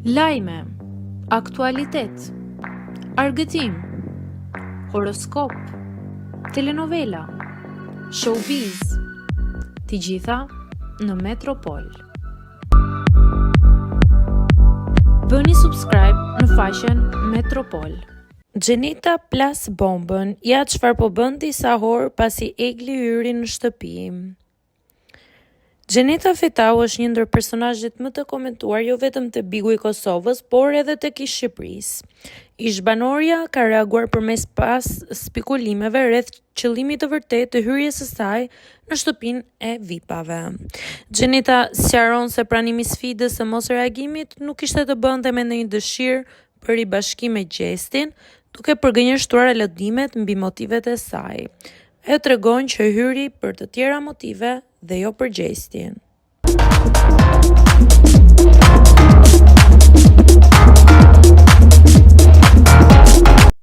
Lajme, aktualitet, argëtim, horoskop, telenovela, showbiz, të gjitha në Metropol. Bëni subscribe në faqen Metropol. Gjenita plas bombën, ja çfarë po bën disa orë pasi egli hyri në shtëpi. Gjenita Fetau është një ndër personazhet më të komentuar jo vetëm te Bigu i Kosovës, por edhe tek i Shqipërisë. Ish-banorja ka reaguar përmes pas spekulimeve rreth qëllimit të vërtetë të hyrjes së saj në shtëpinë e VIP-ave. Gjenita sqaron se pranimi i sfidës së mosreagimit nuk kishte të bënte me ndonjë dëshirë për ribashkim me Gjestin, duke përgënjeshtuar alodimet mbi motivet e saj. Ajo tregon që hyri për të tjera motive dhe jo për Gjestin.